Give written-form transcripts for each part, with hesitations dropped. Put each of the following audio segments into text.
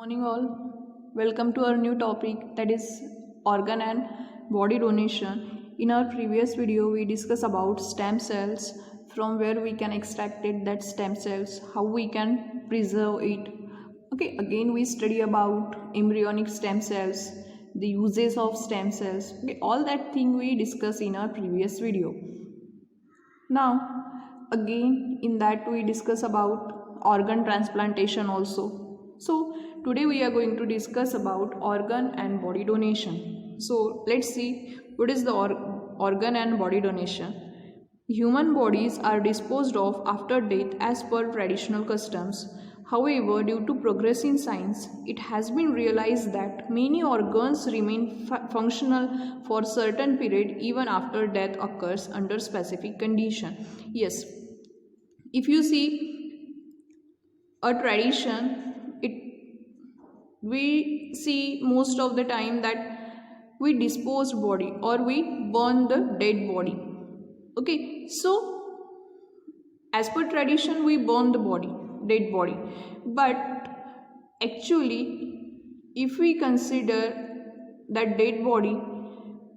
Morning all, welcome to our new topic, that is organ and body donation. In our previous video we discussed about stem cells, from where we can extract it, that stem cells, how we can preserve it. Okay, again we study about embryonic stem cells, the uses of stem cells. Okay, all that thing we discussed in our previous video. Now again in that we discuss about organ transplantation also. So today we are going to discuss about organ and body donation. So let's see what is the organ and body donation. Human bodies are disposed of after death as per traditional customs. However, due to progress in science, it has been realized that many organs remain functional for certain period even after death occurs under specific condition. Yes, if you see a tradition, we see most of the time that we dispose body or we burn the dead body. Okay, so as per tradition we burn the dead body, but actually if we consider that dead body,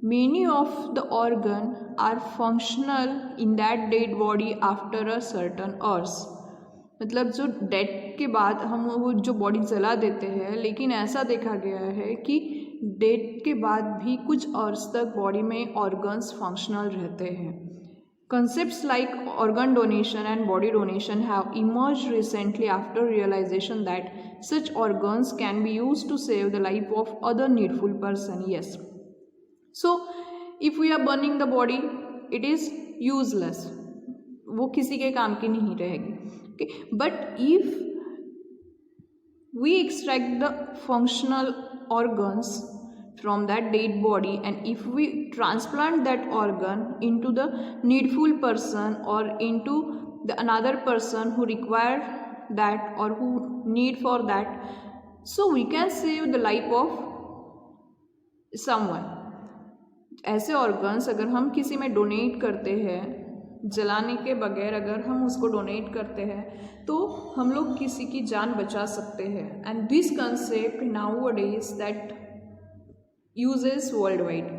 many of the organ are functional in that dead body after a certain hours. मतलब जो death के बाद हम वो जो body जला देते हैं, लेकिन ऐसा देखा गया है कि डेथ के बाद भी कुछ आवर्स तक बॉडी में ऑर्गन्स फंक्शनल रहते हैं. Concepts like organ donation and body donation have emerged recently after realization that such organs can be used to save the life of other needful person. Yes. So if we are burning the body, it is useless. वो किसी के काम की नहीं रहेगी. Okay. But if we extract the functional organs from that dead body and if we transplant that organ into the needful person or into the another person who require that or who need for that, so we can save the life of someone. ऐसे organs अगर हम किसी में donate करते हैं, जलाने के बगैर अगर हम उसको डोनेट करते हैं तो हम लोग किसी की जान बचा सकते हैं. And this concept nowadays that uses worldwide.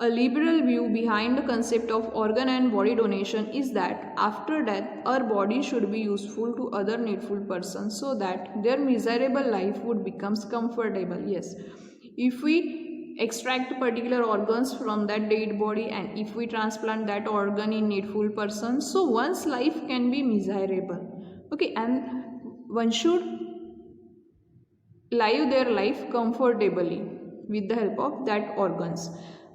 A liberal view behind the concept of organ and body donation is that after death our body should be useful to other needful persons so that their miserable life would become comfortable. Yes, if we extract particular organs from that dead body and if we transplant that organ in needful person, so one's life can be miserable. Okay, and one should live their life comfortably with the help of that organs.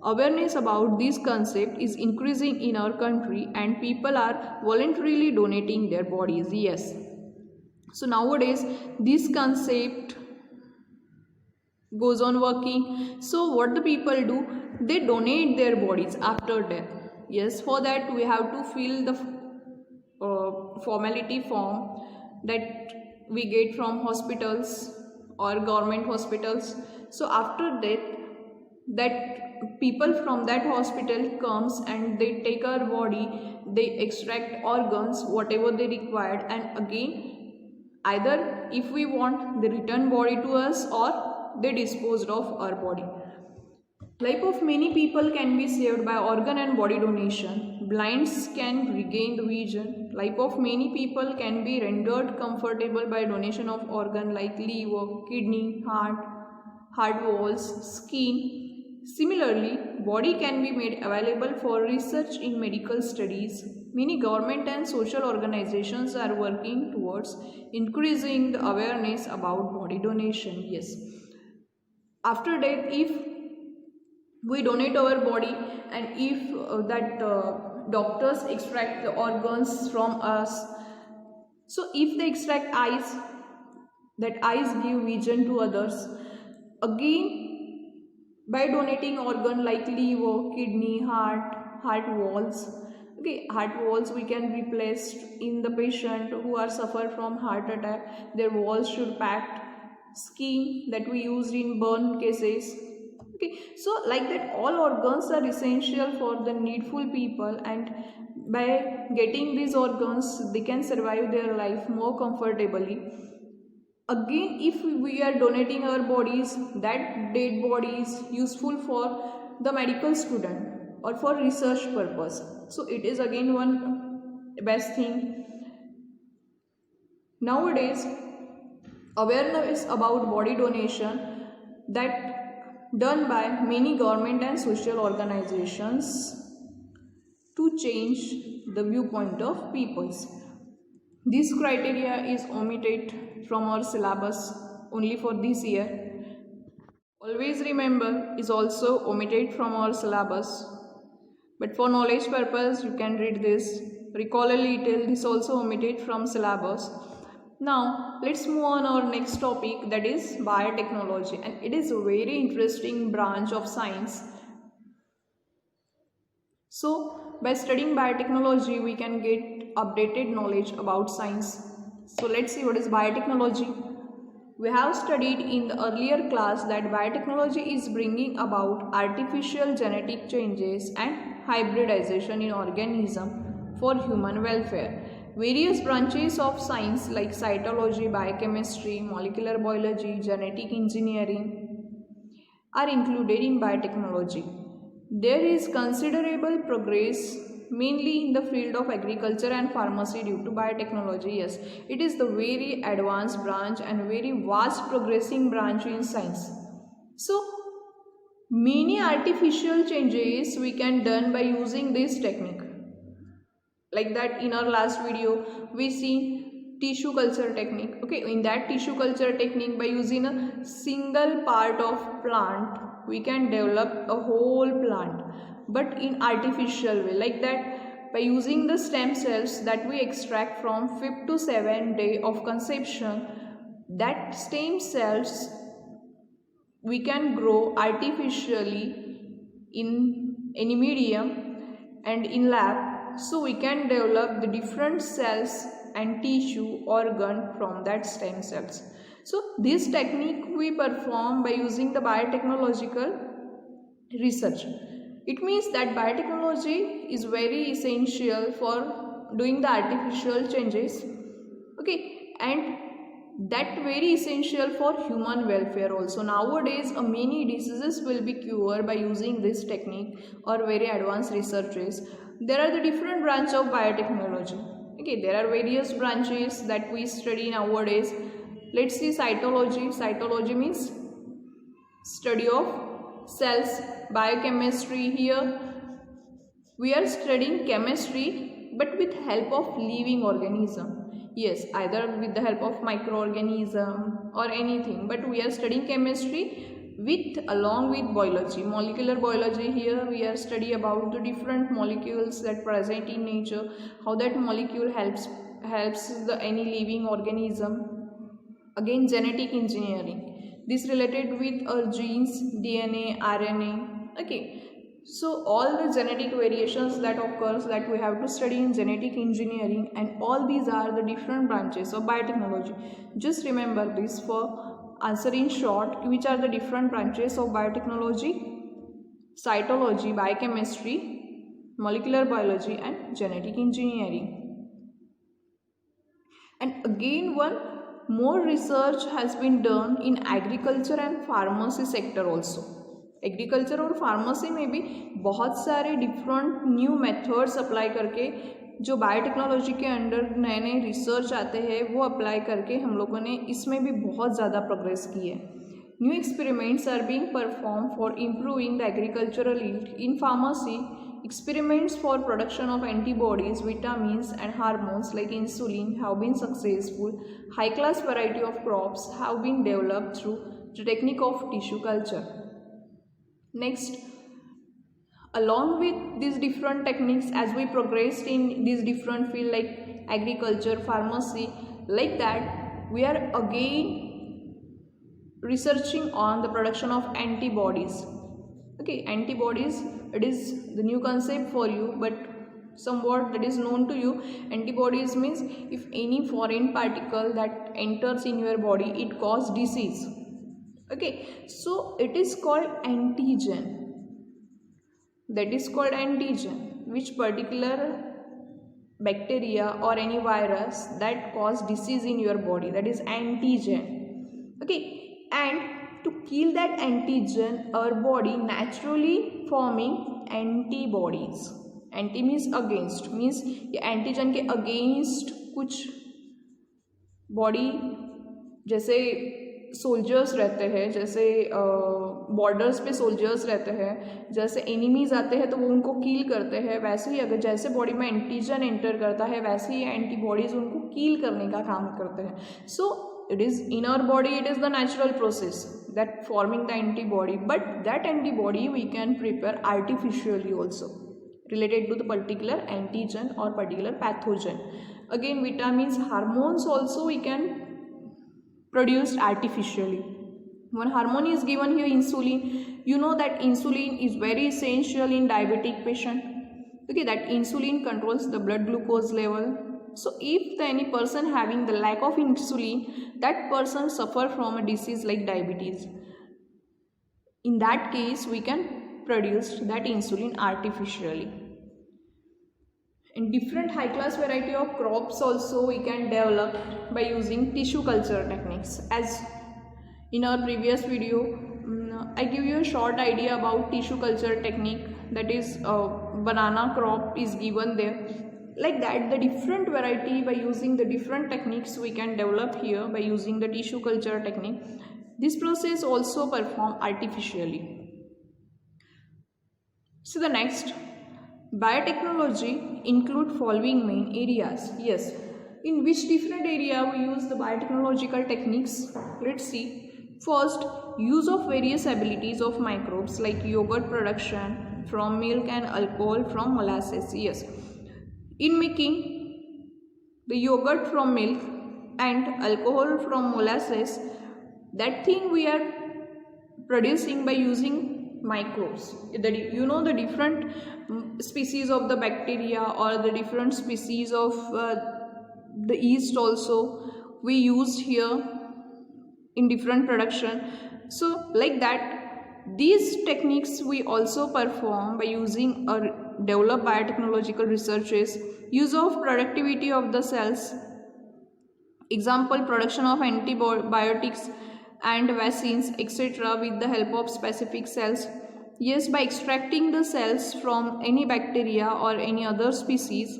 Awareness about this concept is increasing in our country and people are voluntarily donating their bodies. Yes, so nowadays this concept goes on working. So what the people do, they donate their bodies after death. Yes, for that we have to fill the formality form that we get from hospitals or government hospitals. So after death, that people from that hospital comes and they take our body, they extract organs whatever they required, and again either if we want they return body to us or they disposed of our body. Life of many people can be saved by organ and body donation. Blinds can regain the vision. Life of many people can be rendered comfortable by donation of organ like liver, kidney, heart walls, skin. Similarly, body can be made available for research in medical studies. Many government and social organizations are working towards increasing the awareness about body donation. Yes, after death, if we donate our body and if doctors extract the organs from us, so if they extract eyes, that eyes give vision to others. Again, by donating organ like liver, kidney, heart walls. Okay, heart walls we can replace in the patient who are suffer from heart attack. Their walls should packed. Skin that we used in burn cases. Okay, so like that all organs are essential for the needful people, and by getting these organs they can survive their life more comfortably. Again, if we are donating our bodies, that dead body is useful for the medical student or for research purpose. So it is again one best thing. Nowadays, awareness about body donation that done by many government and social organizations to change the viewpoint of peoples. This criteria is omitted from our syllabus only for this year. Always remember is also omitted from our syllabus. But for knowledge purpose, you can read this. Recall a little, this also omitted from syllabus. Now, let's move on our next topic, that is biotechnology. And it is a very interesting branch of science. So, by studying biotechnology, we can get updated knowledge about science. So, let's see what is biotechnology. We have studied in the earlier class that biotechnology is bringing about artificial genetic changes and hybridization in organism for human welfare. Various branches of science like cytology, biochemistry, molecular biology, genetic engineering are included in biotechnology. There is considerable progress mainly in the field of agriculture and pharmacy due to biotechnology. Yes, it is the very advanced branch and very vast progressing branch in science. So many artificial changes we can done by using this technique. Like that in our last video we see tissue culture technique. Okay, in that tissue culture technique, by using a single part of plant we can develop a whole plant, but in artificial way. Like that, by using the stem cells that we extract from 5th to 7th day of conception, that stem cells we can grow artificially in any medium and in lab. So we can develop the different cells and tissue organ from that stem cells. So this technique we perform by using the biotechnological research. It means that biotechnology is very essential for doing the artificial changes. Okay, and that very essential for human welfare also. Nowadays many diseases will be cured by using this technique or very advanced researches. There are the different branches of biotechnology. Okay, there are various branches that we study nowadays. Let's see cytology. Cytology means study of cells. Biochemistry, here we are studying chemistry but with help of living organism. Yes, either with the help of microorganism or anything, but we are studying chemistry with along with biology. Molecular biology, here we are study about the different molecules that present in nature, how that molecule helps the any living organism. Again, genetic engineering, this related with our genes, DNA, RNA. Okay, so all the genetic variations that occurs that we have to study in genetic engineering, and all these are the different branches of biotechnology. Just remember this for answer in short, which are the different branches of biotechnology: cytology, biochemistry, molecular biology and genetic engineering. And again, one more research has been done in agriculture and pharmacy sector also. Agriculture और pharmacy में भी बहुत सारे different new methods apply करके, जो biotechnology के under नए नए रिसर्च आते हैं वो अप्लाई करके हम लोगों ने इसमें भी बहुत ज़्यादा प्रोग्रेस की है. New experiments are being perform for improving the agricultural yield. In pharmacy, experiments for production of antibodies, vitamins and hormones like insulin have been successful. High class variety of crops have been developed through the technique of tissue culture. Next, along with these different techniques, as we progressed in these different fields like agriculture, pharmacy, like that, we are again researching on the production of antibodies. Okay, antibodies, it is the new concept for you, but somewhat that is known to you. Antibodies means if any foreign particle that enters in your body, it causes disease. Okay, so it is called antigen. That is called antigen, which particular bacteria or any virus that cause disease in your body, that is antigen. Okay, and to kill that antigen, our body naturally forming antibodies. Anti means against, means ये antigen के against कुछ body, जैसे soldiers रहते हैं, जैसे borders पे soldiers रहते हैं, जैसे एनिमीज आते हैं तो वो उनको किल करते हैं, वैसे ही अगर जैसे बॉडी में एंटीजन एंटर करता है वैसे ही एंटीबॉडीज उनको किल करने का काम करते हैं. सो it is in our body, it is the natural process that forming the antibody, but that antibody we can prepare artificially also related to the particular antigen or particular pathogen. Again, vitamins, hormones also we can produce artificially. One hormone is given here, insulin. You know that insulin is very essential in diabetic patient. Okay, that insulin controls the blood glucose level. So if any person having the lack of insulin, that person suffer from a disease like diabetes. In that case, we can produce that insulin artificially. In different high class variety of crops also we can develop by using tissue culture techniques. As in our previous video, I give you a short idea about tissue culture technique, that is banana crop is given there. Like that, the different variety by using the different techniques we can develop here by using the tissue culture technique. This process also performed artificially. So the next, biotechnology include following main areas. Yes, in which different area we use the biotechnological techniques? Let's see. First, use of various abilities of microbes like yogurt production from milk and alcohol from molasses. Yes, in making the yogurt from milk and alcohol from molasses, that thing we are producing by using microbes. You know the different species of the bacteria or the different species of the yeast also we use here in different production. So like that, these techniques we also perform by using or develop biotechnological researches. Use of productivity of the cells, example production of antibiotics and vaccines etc. with the help of specific cells. Yes, by extracting the cells from any bacteria or any other species,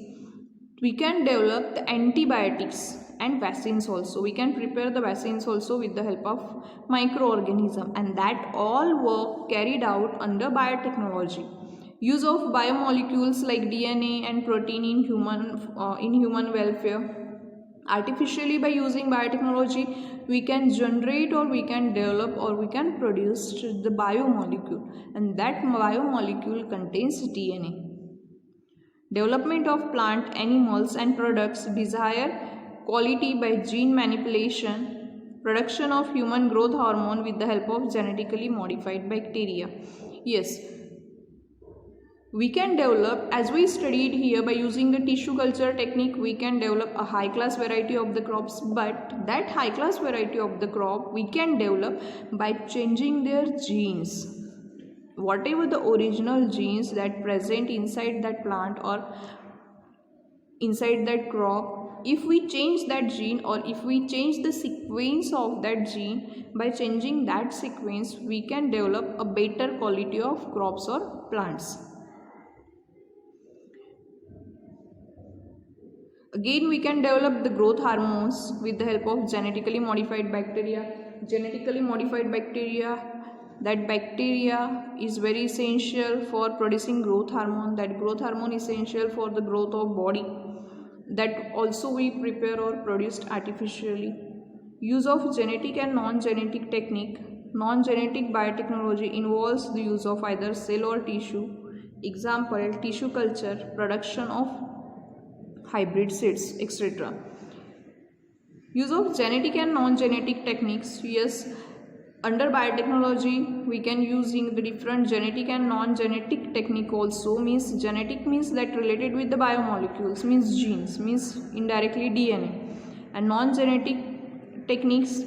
we can develop the antibiotics and vaccines also. We can prepare the vaccines also with the help of microorganism, and that all work carried out under biotechnology. Use of biomolecules like DNA and protein in human welfare. Artificially, by using biotechnology, we can generate or we can develop or we can produce the biomolecule, and that biomolecule contains DNA. Development of plant, animals and products desired quality by gene manipulation. Production of human growth hormone with the help of genetically modified bacteria. Yes, we can develop, as we studied here, by using the tissue culture technique, we can develop a high class variety of the crops, but that high class variety of the crop we can develop by changing their genes. Whatever the original genes that present inside that plant or inside that crop, if we change that gene or if we change the sequence of that gene, by changing that sequence we can develop a better quality of crops or plants. Again, we can develop the growth hormones with the help of genetically modified bacteria. Genetically modified bacteria, that bacteria is very essential for producing growth hormone. That growth hormone is essential for the growth of body. That also we prepare or produced artificially. Use of genetic and non-genetic technique. Non-genetic biotechnology involves the use of either cell or tissue. Example, tissue culture, production of hybrid seeds, etc. Use of genetic and non-genetic techniques. Yes, under biotechnology we can using the different genetic and non-genetic technique also. Means genetic means that related with the biomolecules, means genes, means indirectly DNA, and non-genetic techniques,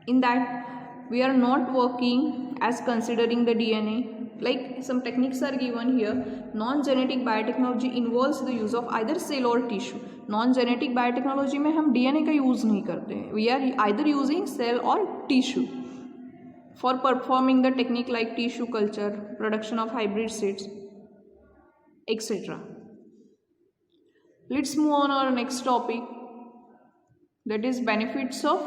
in that we are not working as considering the DNA. Like some techniques are given here. Non-genetic biotechnology involves the use of either cell or tissue. Non genetic biotechnology में हम DNA का use नहीं करते हैं, we are either using cell और tissue for performing the technique like tissue culture, production of hybrid seeds etc. Let's move on our next topic, that is benefits of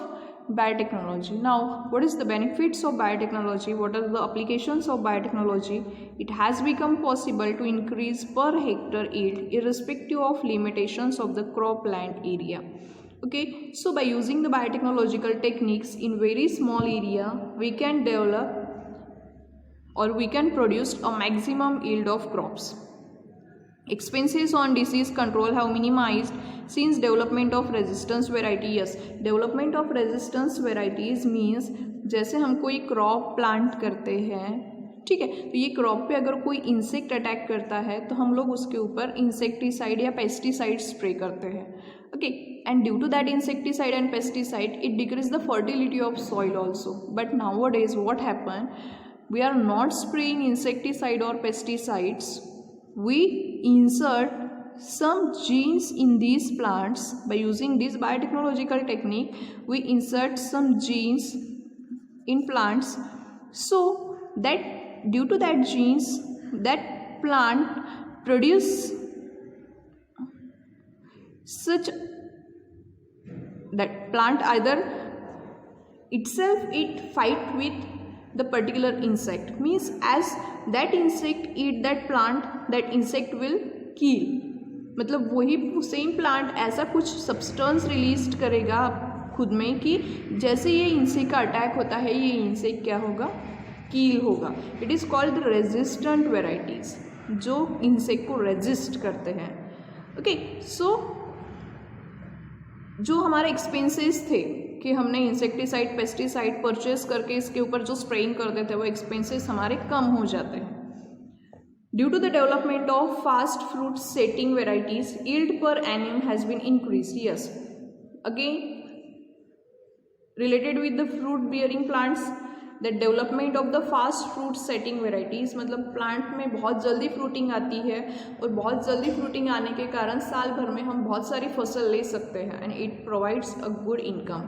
biotechnology. Now, what is the benefits of biotechnology? What are the applications of biotechnology? It has become possible to increase per hectare yield irrespective of limitations of the cropland area. Okay, so by using the biotechnological techniques in very small area, we can develop or we can produce a maximum yield of crops. Expenses on disease control have minimized since development of resistance variety. Yes, development of resistance varieties means जैसे हम कोई crop plant करते हैं, ठीक है, तो ये crop पे अगर कोई इंसेक्ट अटैक करता है तो हम लोग उसके ऊपर इंसेक्टिसाइड या पेस्टिसाइड स्प्रे करते हैं. Okay, and due to that insecticide and pesticide it decrease the fertility of soil also. But nowadays what happen, we are not spraying insecticide or pesticides, we insert some genes in these plants. By using this biotechnological technique, we insert some genes in plants, so that due to that genes, that plant produce such that plant either itself it fight with the particular insect, means as that insect eat that plant, that insect will kill. मतलब वही same plant ऐसा कुछ substance release करेगा खुद में कि जैसे ये इंसेक्ट का अटैक होता है ये इंसेक्ट क्या होगा, किल होगा. It is called resistant varieties, जो इंसेक्ट को रेजिस्ट करते हैं. ओके, सो जो हमारे एक्सपेंसेस थे कि हमने इंसेक्टिसाइड पेस्टिसाइड परचेस करके इसके ऊपर जो स्प्रेइंग करते थे वो एक्सपेंसेस हमारे कम हो जाते हैं. Due to the development of fast fruit setting varieties yield per annum has been increase. Yes, again related with the fruit bearing plants, the development of the fast fruit setting varieties, मतलब plant में बहुत जल्दी fruiting आती है और बहुत जल्दी fruiting आने के कारण साल भर में हम बहुत सारी फसल ले सकते हैं and it provides a good income.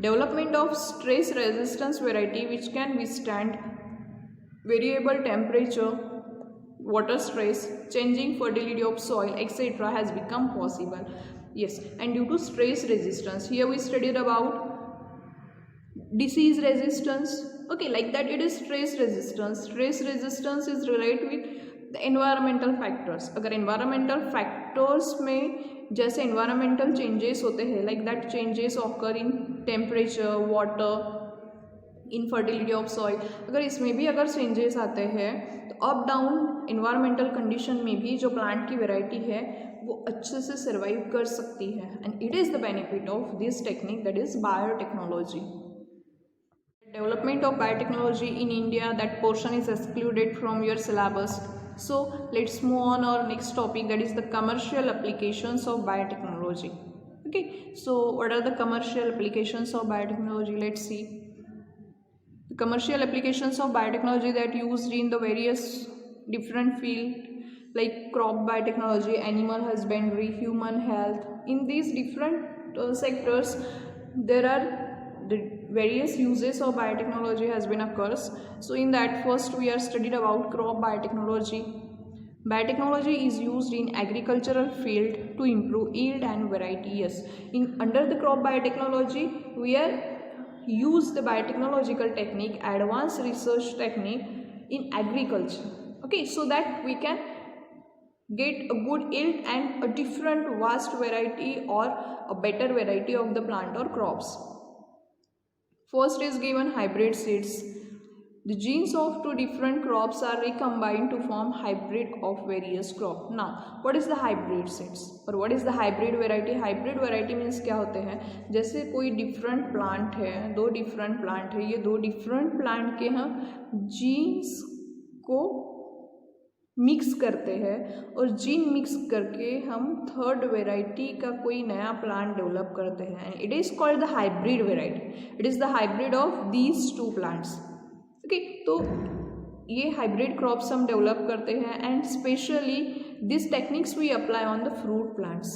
Development of stress resistance variety which can withstand variable temperature, water stress, changing fertility of soil etc. has become possible. Yes, and due to stress resistance, here we studied about disease resistance. Okay, like that it is stress resistance. Stress resistance is related with the environmental factors. अगर environmental factors में जैसे environmental changes होते हैं, like that changes occur in temperature, water, infertility of soil, अगर इसमें भी अगर changes आते हैं तो अप डाउन इन्वायरमेंटल कंडीशन में भी जो प्लांट की वैरायटी है वो अच्छे से सर्वाइव कर सकती है. And it is the benefit of this technique, that is biotechnology. Development of biotechnology in India, that portion is excluded from your syllabus. So let's move on our next topic, that is the commercial applications of biotechnology. Okay, so what are the commercial applications of biotechnology? Let's see. The commercial applications of biotechnology that used in the various different field like crop biotechnology, animal husbandry, human health. In these different sectors, there are the various uses of biotechnology has been occurs. So in that first we are studied about crop biotechnology. Biotechnology is used in agricultural field to improve yield and variety. Yes, in under the crop biotechnology we are use the biotechnological technique, advanced research technique in agriculture. Okay, so that we can get a good yield and a different vast variety or a better variety of the plant or crops. First is given hybrid seeds. The genes of two different crops are recombined to form hybrid of various crop. Now, what is the hybrid seeds or what is the hybrid variety? Hybrid variety means क्या होते हैं, जैसे कोई different plant है, दो different plant है, ये दो डिफरेंट प्लांट के हम जीन्स को मिक्स करते हैं और जीन मिक्स करके हम थर्ड वेराइटी का कोई नया प्लांट डेवलप करते हैं. It is called the hybrid variety. It is the hybrid of these two plants. Okay, तो ये हाइब्रिड क्रॉप्स हम डेवलप करते हैं and specially this techniques we apply on the fruit plants.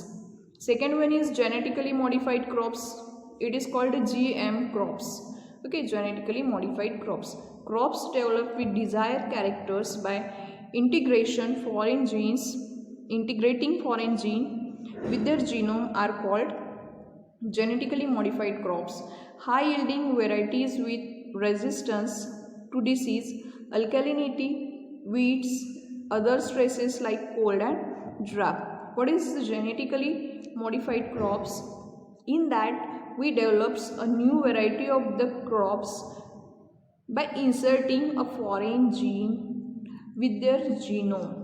Second one is genetically modified crops. It is called GM crops. Okay, genetically modified crops. Crops developed with desired characters by integrating foreign gene with their genome are called genetically modified crops. High yielding varieties with resistance to disease, alkalinity, weeds, other stresses like cold and drought. What is the genetically modified crops? In that we develop a new variety of the crops by inserting a foreign gene with their genome.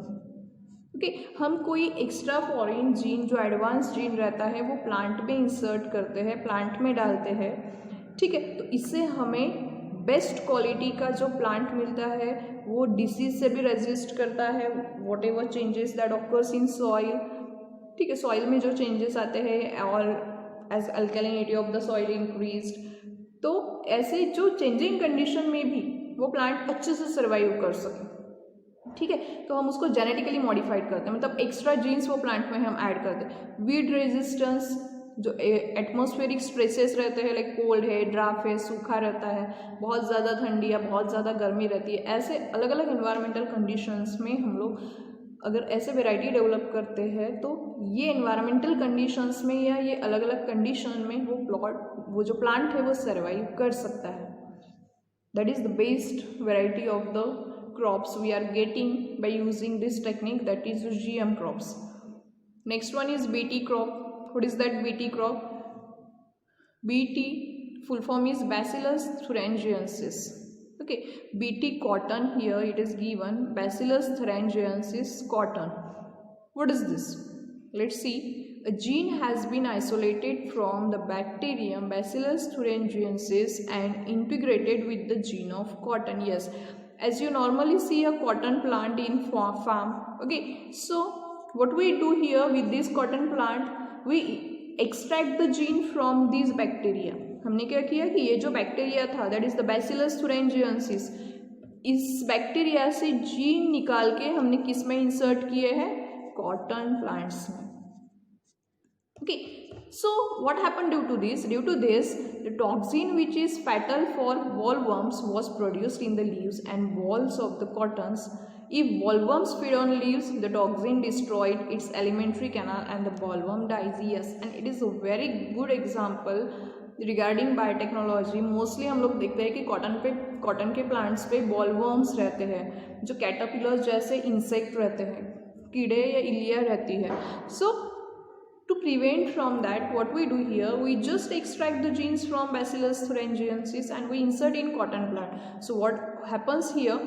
Okay हम कोई extra foreign gene जो advance gene रहता है वो plant में insert करते हैं, plant में डालते हैं. ठीक है, तो इससे हमें बेस्ट क्वालिटी का जो प्लांट मिलता है वो डिसीज से भी रेजिस्ट करता है, whatever changes that occurs in soil. ठीक है, सॉइल में जो चेंजेस आते हैं और as alkalinity of the soil increased, तो ऐसे जो चेंजिंग कंडीशन में भी वो प्लांट अच्छे से सर्वाइव कर सके. ठीक है, तो हम उसको जेनेटिकली मॉडिफाइड करते हैं, मतलब एक्स्ट्रा जीन्स वो प्लांट में हम ऐड करते हैं. वीड रेजिस्टेंस, जो एटमॉस्फेरिक स्ट्रेसेस रहते हैं लाइक कोल्ड है, ड्राफ्ट है, सूखा रहता है, बहुत ज़्यादा ठंडी या बहुत ज़्यादा गर्मी रहती है, ऐसे अलग अलग इन्वायरमेंटल कंडीशंस में हम लोग अगर ऐसे वेराइटी डेवलप करते हैं तो ये इन्वायरमेंटल कंडीशंस में या ये अलग अलग कंडीशन में वो जो प्लांट है वो सर्वाइव कर सकता है. That is the best variety of the crops we are getting by using this technique, that is GM crops. Next one is BT crop. What is that BT crop? BT full form is Bacillus thuringiensis. Okay, BT cotton, here it is given Bacillus thuringiensis cotton. What is this? Let's see. A gene has been isolated from the bacterium Bacillus thuringiensis and integrated with the gene of cotton. Yes, as you normally see a cotton plant in farm. Okay, so what we do here with this cotton plant, we extract the gene from these bacteria. हमने क्या किया कि ये जो bacteria था that is the bacillus thuringiensis, इस bacteria से gene निकाल के हमने किस में इंसर्ट किए हैं, कॉटन प्लांट्स में. Okay, so what happened due to this? Due to this, the toxin which is fatal for bollworms was produced in the leaves and balls of the cottons. If bollworms feed on leaves, the toxin destroyed its alimentary canal and the bollworm dies. Yes, and it is a very good example regarding biotechnology. Mostly हम लोग देखते हैं कि cotton के plants पे bollworms रहते हैं, जो कैटरपिलर्स जैसे इंसेक्ट रहते हैं, कीड़े या इलिया रहती है. So to prevent from that, what we do here, we just extract the genes from Bacillus thuringiensis and we insert in cotton plant. So what happens here,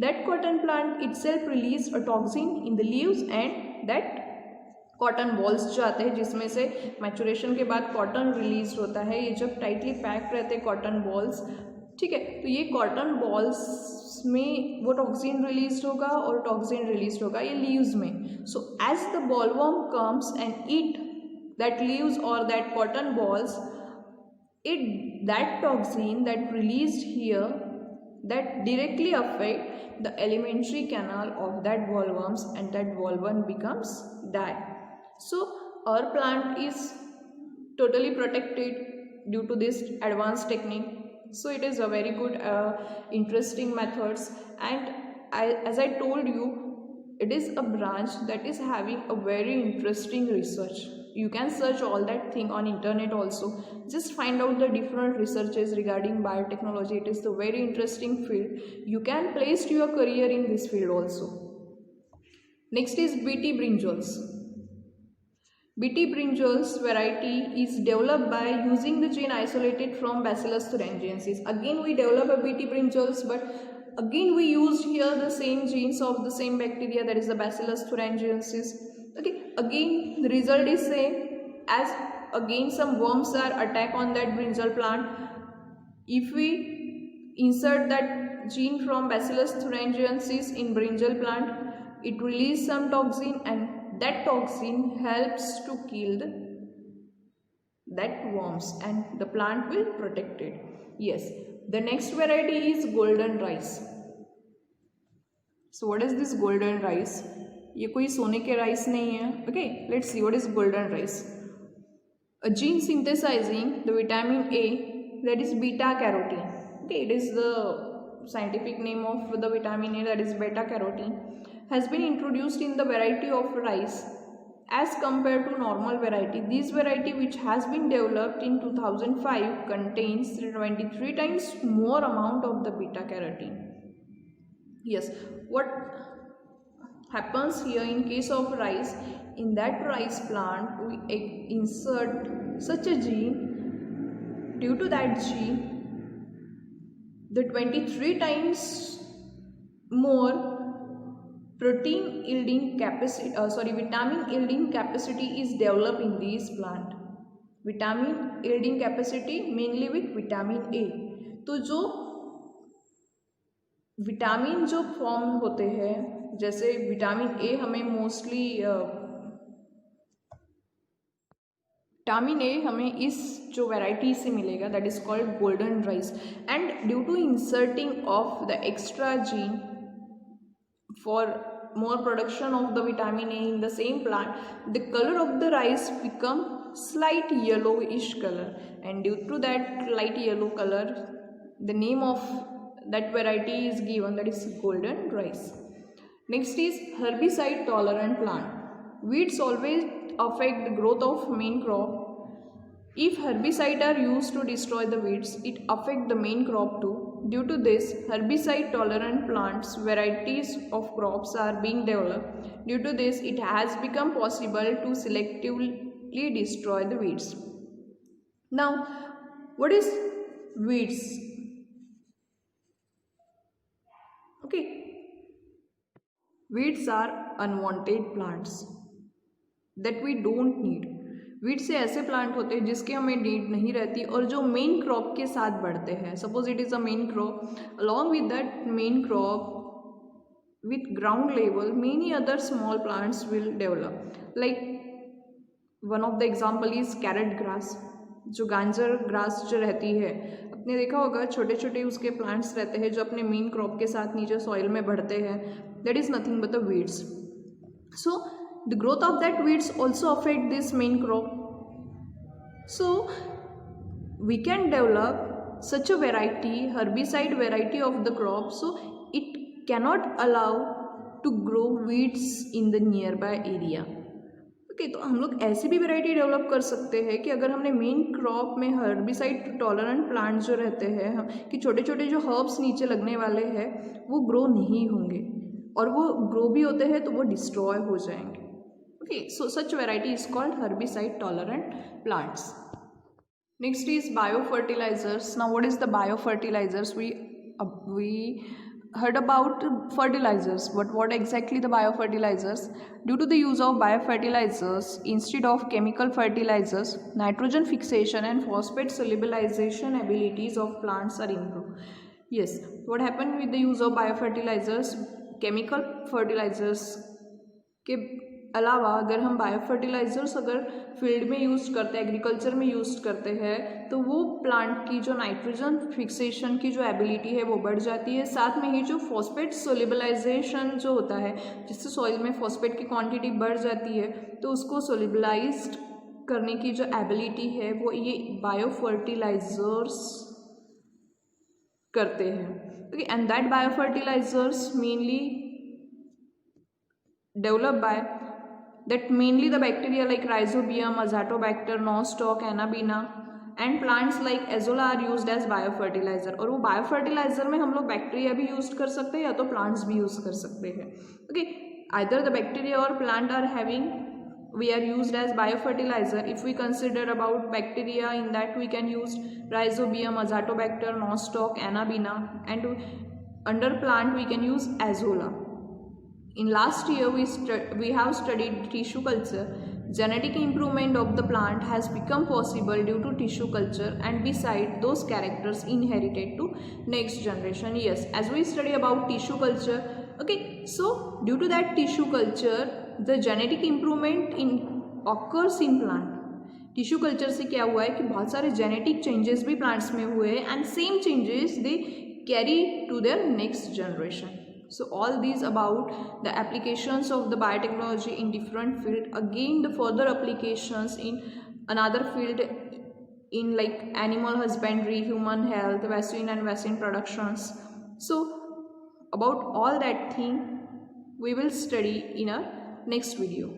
that cotton plant itself release a toxin in the leaves and that cotton balls जो आते हैं जिसमें से maturation के बाद cotton release होता है, ये जब टाइटली पैक रहते हैं कॉटन बॉल्स. ठीक है, तो ये कॉटन बॉल्स में वो टॉक्सिन रिलीज होगा और टॉक्सिन रिलीज होगा ये लीव्स में. So as the bollworm comes and eat that leaves और that cotton bolls, it that toxin that released here that directly affect the alimentary canal of that bollworms and that bollworm becomes die. So our plant is totally protected due to this advanced technique. So it is a very good interesting methods, and as I told you, it is a branch that is having a very interesting research. You can search all that thing on internet also. Just find out the different researches regarding biotechnology. It is a very interesting field. You can place your career in this field also. Next is BT brinjols. BT brinjols variety is developed by using the gene isolated from Bacillus thuringiensis. Again we develop a BT brinjols, but again we used here the same genes of the same bacteria, that is the Bacillus thuringiensis. Okay, again the result is same, as again some worms are attack on that brinjal plant. If we insert that gene from Bacillus thuringiensis in brinjal plant, it release some toxin and that toxin helps to kill that worms and the plant will protect it. Yes, the next variety is golden rice. So what is this golden rice? ये कोई सोने के rice नहीं है. Okay, let's see what is golden rice. A gene synthesizing the vitamin A, that is beta carotene. Okay, it is the scientific name of the vitamin A, that is beta carotene, has been introduced in the variety of rice as compared to normal variety. This variety, which has been developed in 2005, contains 23 times more amount of the beta carotene. Yes, what happens here in case of rice, in that rice plant we insert such a gene. Due to that gene, the 23 times more protein yielding capacity, vitamin yielding capacity is developed in this plant. Vitamin yielding capacity mainly with vitamin A. तो जो vitamin जो form होते हैं, जैसे vitamin A हमें mostly vitamin A हमें इस जो वैरायटी से मिलेगा, that is called golden rice. And due to inserting of the extra gene for more production of the vitamin A in the same plant, the color of the rice become slight yellowish color, and due to that light yellow color, the name of that variety is given, that is golden rice. Next is herbicide tolerant plant. Weeds always affect the growth of main crop. If herbicides are used to destroy the weeds, it affects the main crop too. Due to this, herbicide tolerant plants varieties of crops are being developed. Due to this, it has become possible to selectively destroy the weeds. Now, what is weeds? Okay, weeds are unwanted plants that we don't need. Weeds से ऐसे plant होते हैं जिसके हमें need नहीं रहती और जो मेन क्रॉप के साथ बढ़ते हैं. Suppose it is a main crop, along with that main crop with ground level many other small plants will develop. Like one of the example is carrot grass. जो गांजर grass जो रहती है, आपने देखा होगा छोटे छोटे उसके प्लांट्स रहते हैं जो अपने मेन क्रॉप के साथ नीचे सॉइल में बढ़ते हैं. That is nothing but the weeds. So the growth of that weeds also affect this main crop. So we can develop such a variety, herbicide variety of the crop, so it cannot allow to grow weeds in the nearby area. Okay, तो हम लोग ऐसी भी variety develop कर सकते हैं कि अगर हमने मेन क्रॉप में हर्बिसाइड टॉलरेंट प्लांट जो रहते हैं कि छोटे छोटे जो हर्ब्स नीचे लगने वाले हैं वो ग्रो नहीं होंगे, और वो ग्रो भी होते हैं तो वो डिस्ट्रॉय हो जाएंगे. Okay, so such variety is called herbicide tolerant plants. Next is biofertilizers. Now what is the biofertilizers? We heard about fertilizers, but what exactly the biofertilizers? Due to the use of biofertilizers instead of chemical fertilizers, nitrogen fixation and phosphate solubilization abilities of plants are improved. Yes, what happened with the use of biofertilizers? Chemical fertilizers के अलावा अगर हम biofertilisers अगर field में use करते हैं, agriculture में use करते हैं, तो वो प्लांट की जो नाइट्रोजन फिक्सेशन की जो एबिलिटी है वो बढ़ जाती है. साथ में ही जो फॉस्फेट सोलिबलाइजेशन जो होता है, जिससे सॉइल में फॉस्फेट की क्वांटिटी बढ़ जाती है, तो उसको सोलिबलाइज्ड करने की जो एबिलिटी है वो ये बायोफर्टिलाइजर्स करते हैं. Okay, and that biofertilizers mainly developed by that mainly the bacteria like Rhizobium, Azotobacter, Nostoc, Anabaena and plants like Azolla are used as biofertilizer. और वो बायोफर्टिलाइजर में हम लोग बैक्टीरिया भी यूज कर सकते हैं या तो प्लांट्स भी यूज कर सकते हैं. Okay, either the bacteria or plant are having, we are used as biofertilizer. If we consider about bacteria, in that we can use Rhizobium, Azotobacter, Nostoc, Anabaena, and under plant we can use Azolla. In last year, we have studied tissue culture. Genetic improvement of the plant has become possible due to tissue culture, and beside those characters inherited to next generation. Yes, as we study about tissue culture, okay, so due to that tissue culture, the genetic improvement occurs in plant. Tissue culture से क्या हुआ है कि बहुत सारे genetic changes भी plants में हुए हैं, and same changes they carry to their next generation. So all these about the applications of the biotechnology in different field, again the further applications in another field in like animal husbandry, human health, vaccine and vaccine productions. So about all that thing we will study in our next video.